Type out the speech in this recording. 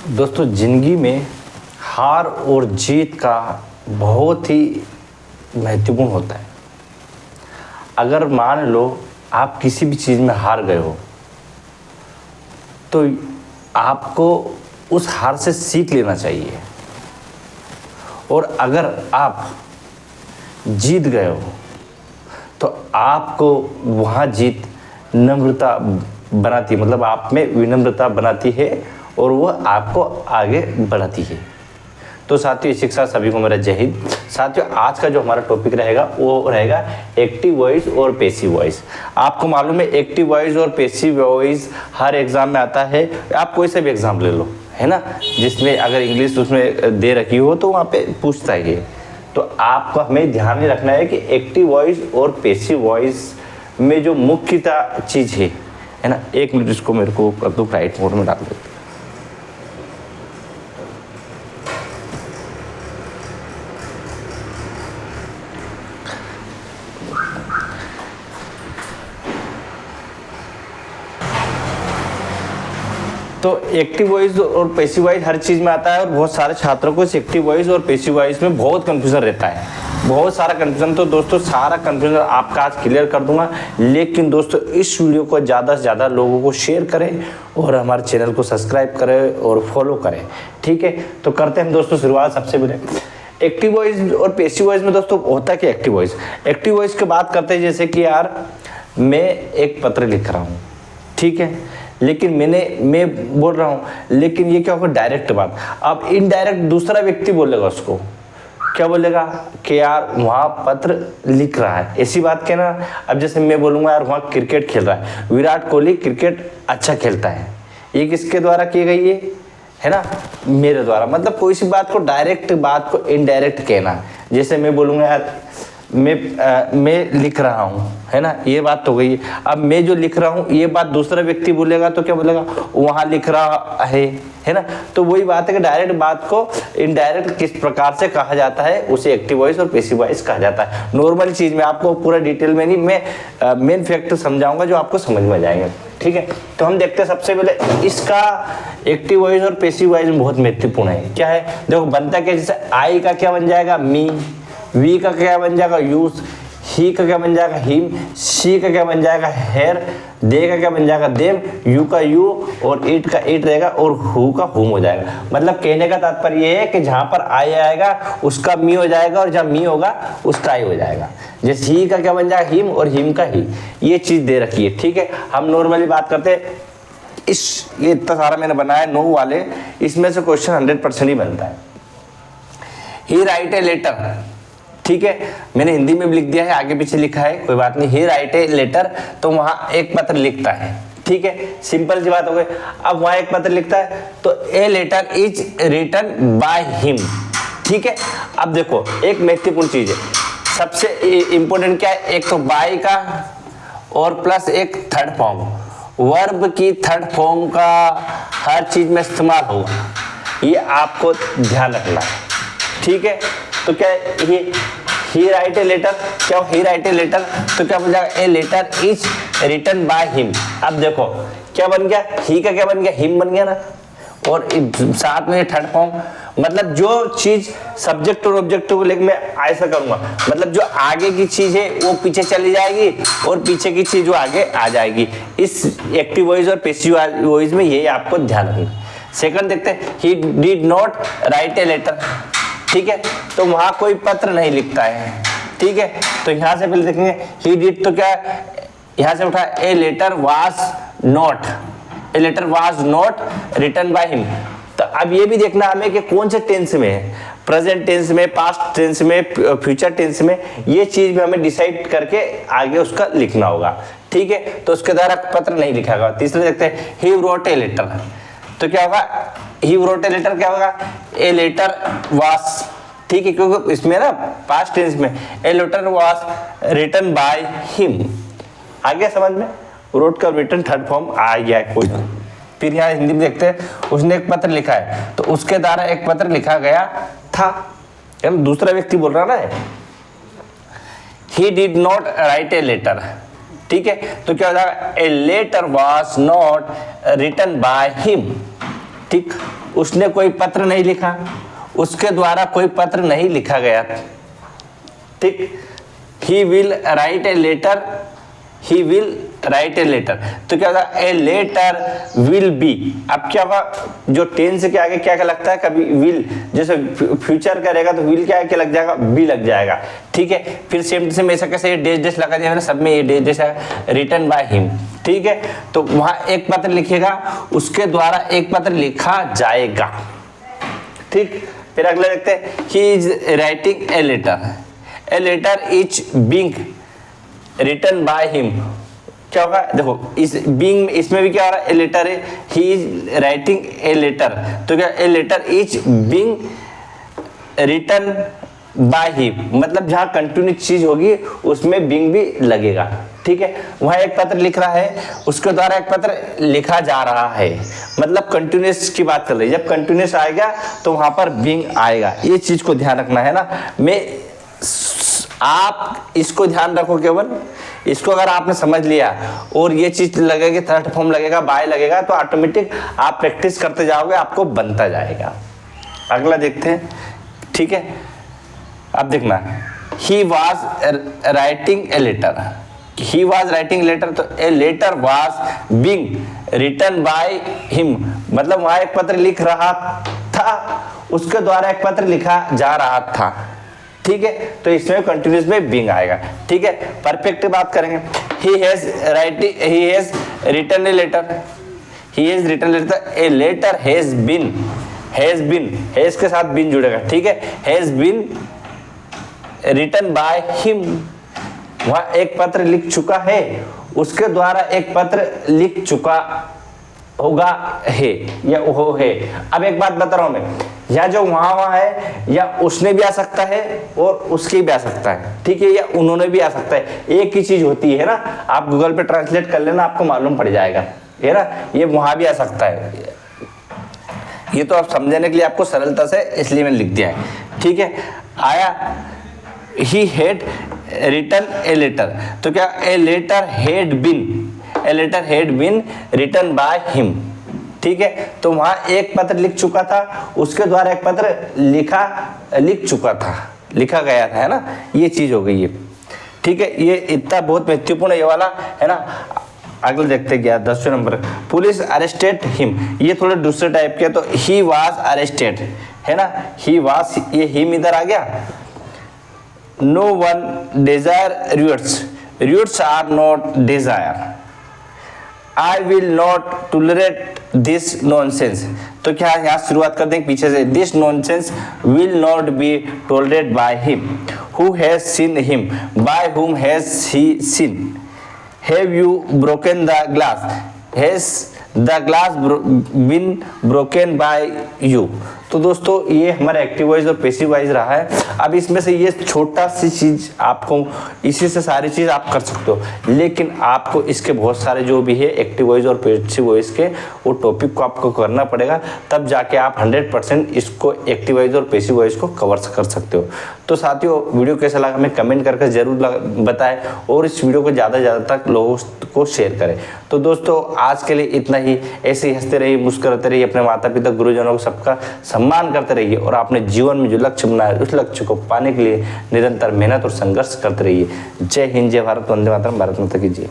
दोस्तों, जिंदगी में हार और जीत का बहुत ही महत्वपूर्ण होता है। अगर मान लो आप किसी भी चीज़ में हार गए हो तो आपको उस हार से सीख लेना चाहिए, और अगर आप जीत गए हो तो आपको वहाँ जीत नम्रता बनाती है, मतलब आप में विनम्रता बनाती है और वो आपको आगे बढ़ाती है। तो साथियों, इसी के साथ सभी को मेरा जय हिंद। साथियों, आज का जो हमारा टॉपिक रहेगा वो रहेगा एक्टिव वॉइस और पैसिव वॉइस। आपको मालूम है एक्टिव वॉइस और पैसिव वॉइस हर एग्जाम में आता है। आप कोई सा भी एग्जाम ले लो, है ना, जिसमें अगर इंग्लिश उसमें दे रखी हो तो वहाँ पे पूछता है ये। तो आपको हमें ध्यान में रखना है कि एक्टिव वॉइस और पैसिव वॉइस में जो मुख्यतः चीज़ है ना। एक मिनट, इसको मेरे को कर दो फ्लाइट मोड में डाल दो। तो एक्टिव वॉइस और पैसिव वॉइस हर चीज़ में आता है, और बहुत सारे छात्रों को इस एक्टिव वॉइस और पैसिव वॉइस में बहुत कंफ्यूजन रहता है, बहुत सारा कंफ्यूजन। तो दोस्तों, सारा कंफ्यूजन आपका आज क्लियर कर दूंगा। लेकिन दोस्तों, इस वीडियो को ज़्यादा से ज़्यादा लोगों को शेयर करें और हमारे चैनल को सब्सक्राइब करें और फॉलो करें, ठीक है। तो करते हैं दोस्तों शुरुआत। सबसे पहले एक्टिव वॉइस और पैसिव वॉइस में दोस्तों होता है कि एक्टिव वॉइस की बात करते हैं, जैसे कि यार मैं एक पत्र लिख रहा हूँ, ठीक है, लेकिन मैं बोल रहा हूँ, लेकिन ये क्या होगा, डायरेक्ट बात। अब इनडायरेक्ट दूसरा व्यक्ति बोलेगा, उसको क्या बोलेगा कि यार वहाँ पत्र लिख रहा है, ऐसी बात कहना। अब जैसे मैं बोलूँगा यार वहाँ क्रिकेट खेल रहा है, विराट कोहली क्रिकेट अच्छा खेलता है, ये किसके द्वारा की गई है ना, मेरे द्वारा। मतलब कोई सी बात को डायरेक्ट, बात को इनडायरेक्ट कहना। जैसे मैं बोलूँगा यार मैं लिख रहा हूँ, है ना, ये बात तो गई। अब मैं जो लिख रहा हूँ ये बात दूसरा व्यक्ति बोलेगा तो क्या बोलेगा, वहाँ लिख रहा है ना। तो वही बात है कि डायरेक्ट बात को इनडायरेक्ट किस प्रकार से कहा जाता है, उसे एक्टिव वॉइस और पैसिव वॉइस कहा जाता है। नॉर्मल चीज़ में आपको पूरा डिटेल में नहीं, मैं मेन फैक्ट समझाऊंगा जो आपको समझ में जाएंगे, ठीक है। तो हम देखते हैं सबसे पहले इसका एक्टिव वॉइस और पैसिव वॉइस में बहुत महत्वपूर्ण है। क्या है, देखो बनता क्या, जैसे आई का क्या बन जाएगा, मी, वी का क्या बन जाएगा, यूज, ही का क्या बन जाएगा, हिम, शी का क्या बन जाएगा, हेयर, दे का क्या बन जाएगा, देम, यू का यू, और इट का इट रहेगा, और हु का हुम हो जाएगा। मतलब कहने का तात्पर्य ये है कि जहां पर आई आएगा उसका मी हो जाएगा, और जहां मी होगा उसका आई हो जाएगा। जैसे ही का क्या बन जाएगा, हिम, और हिम का ही। ये चीज दे रखी है, ठीक है। हम नॉर्मली बात करते हैं ये इतना सारा मैंने बनाया 9 वाले, इसमें से क्वेश्चन 100% ही बनता है। ही राइट ए लेटर, ठीक है, मैंने हिंदी में भी लिख दिया है, आगे पीछे लिखा है, कोई बात नहीं। ही राइट ए लेटर, तो वहां एक पत्र लिखता है, ठीक है, सिंपल सी बात हो गई। अब वहां एक पत्र लिखता है तो a letter is written by him, ठीक है। अब देखो एक महत्वपूर्ण चीज है, सबसे इंपॉर्टेंट क्या है, एक तो बाय का और प्लस एक थर्ड फॉर्म, वर्ब की थर्ड फॉर्म का हर चीज में इस्तेमाल होगा, ये आपको ध्यान रखना है, ठीक है। तो क्या है, ही राइट ए लेटर, क्या ही राइट ए लेटर, तो क्या बन जाएगा, a letter is written by him. अब देखो क्या बन गया, ही का क्या बन गया, हिम बन गया ना, और साथ में थर्ड फॉर्म। मतलब जो चीज सब्जेक्ट और ऑब्जेक्ट को लेकर मैं ऐसा करूंगा, मतलब जो आगे की चीज है वो पीछे चली जाएगी, और पीछे की चीज वो आगे आ जाएगी। इस एक्टिव वॉइस और पैसिव वॉइस में यही आपको ध्यान रखना। सेकंड देखते हैं, he did not write a letter, ठीक है, तो वहां कोई पत्र नहीं लिखता है, ठीक है। तो यहां से पहले देखेंगे ही डिड, तो क्या यहां से उठा, a letter was not written by him. तो अब ये भी देखना हमें कि कौन से टेंस में है, प्रेजेंट टेंस में, पास्ट टेंस में, फ्यूचर टेंस में, ये चीज भी हमें डिसाइड करके आगे उसका लिखना होगा, ठीक है। तो उसके द्वारा पत्र नहीं लिखा होगा। तीसरे देखते हैं, ही रोट ए लेटर, तो क्या होगा, ही रोट ए लेटर, क्या होगा, ए लेटर वाज, ठीक है, क्योंकि इसमें ना पास्ट टेंस में a letter was written by him. आ गया समझ में, रोट का रिटन थर्ड फॉर्म आ गया कोई। फिर यहाँ हिंदी में देखते हैं, उसने एक पत्र लिखा है, तो उसके द्वारा एक पत्र लिखा गया था, दूसरा व्यक्ति बोल रहा ना, he did not write a letter, ठीक है, तो क्या हो जाएगा, a letter was not written by him, ठीक, उसने कोई पत्र नहीं लिखा, उसके द्वारा कोई पत्र नहीं लिखा गया, ठीक। He will write a letter, he will write a letter, तो क्या होगा, ए लेटर विल बी। अब क्या होगा, जो टेंस के आगे क्या क्या लगता है, कभी विल, जैसे फ्यूचर करेगा तो विल क्या लग जाएगा, बी लग जाएगा, ठीक है। फिर सेम सेम ऐसा कैसे डेश डेश लगा दिया मैंने, सब में ये डेश डेश है, रिटन बाय हिम, ठीक है। तो वहां एक पत्र लिखेगा, उसके द्वारा एक पत्र लिखा जाएगा, ठीक। फिर अगले देखते हैं, he is writing a letter, a letter is being written by him, क्या होगा, देखो इस बीइंग, इसमें भी क्या हो रहा है, ए लेटर है, he is writing a letter, तो क्या, a letter is being written by him, मतलब जहां कंटिन्यूस चीज होगी उसमें बीइंग भी लगेगा, ठीक है। वहां एक पत्र लिख रहा है, उसके द्वारा एक पत्र लिखा जा रहा है, मतलब कंटिन्यूस की बात कर रही है, जब कंटिन्यूस आएगा तो वहां पर बीइंग आएगा, ये चीज को ध्यान रखना है ना। मैं आप इसको ध्यान रखो केवल, इसको अगर आपने समझ लिया और ये चीज लगेगी, थर्ड फॉर्म लगेगा, बाय लगेगा, तो ऑटोमेटिक आप प्रैक्टिस करते जाओगे, आपको बनता जाएगा। अगला देखते हैं, ठीक है। अब देखना, he was writing a letter, he was writing letter, तो a letter was being written by him, मतलब वहां एक पत्र लिख रहा था, उसके द्वारा एक पत्र लिखा जा रहा था, ठीक है। तो इसमें कंटिन्यूस में बीइंग आएगा, ठीक है। परफेक्ट बात करेंगे, he has written a letter, he has written letter, a letter has been, has के साथ बीन जुड़ेगा, ठीक है, has been written by him, वहां एक पत्र लिख चुका है, उसके द्वारा एक पत्र लिख चुका होगा है या वो है। अब एक बात बता रहा हूं मैं, या जो वहां है, या उसने भी आ सकता है और उसके भी आ सकता है, ठीक है, या उन्होंने भी आ सकता है, एक ही चीज होती है ना। आप गूगल पे ट्रांसलेट कर लेना, आपको मालूम पड़ जाएगा, है ना। ये वहां भी आ सकता है, ये तो आप समझने के लिए आपको सरलता से इसलिए मैंने लिख दिया है, ठीक है। आया, he had written a letter, तो क्या, a letter had been written by him, ठीक है। तो वहां एक पत्र लिख चुका था, उसके द्वारा एक पत्र लिख चुका था, लिखा गया था, है ना, ये चीज हो गई है, ठीक है। ये इतना बहुत महत्वपूर्ण है ये वाला, है ना। अगले देखते गया 10वें नंबर, पुलिस अरेस्टेड हिम, ये थोड़े दूसरे टाइप के, तो ही वाज अरेस्टेड, है ना, ही वाज, ये हिम इधर आ गया। No one desire roots are not desire, I will not tolerate this nonsense, तो क्या यहाँ शुरुआत कर देंगे पीछे से, this nonsense will not be tolerate by him, who has seen him, by whom has he seen, have you broken the glass, has the glass been broken by you. तो दोस्तों ये हमारा एक्टिव वॉइस और passive voice रहा है। अब इसमें से ये छोटा सी चीज आपको, इसी से सारी चीज आप कर सकते हो, लेकिन आपको इसके बहुत सारे जो भी है एक्टिव वॉइस और पैसिव वॉइस के, वो टॉपिक को आपको करना पड़ेगा, तब जाके आप 100% इसको एक्टिव वॉइस और पैसिव वॉइस को कवर कर सकते हो। तो साथियों, वीडियो कैसा लगा हमें कमेंट करके जरूर बताएं, और इस वीडियो को ज़्यादा से ज़्यादा तक लोगों को शेयर करें। तो दोस्तों आज के लिए इतना ही, ऐसे ही हंसते रहिए, मुस्कुराते रहिए, अपने माता पिता गुरुजनों को सबका सम्मान करते रहिए, और अपने जीवन में जो लक्ष्य बनाए उस लक्ष्य को पाने के लिए निरंतर मेहनत और संघर्ष करते रहिए। जय हिंद, जय भारत, वंदे मातरम, भारत माता की जय।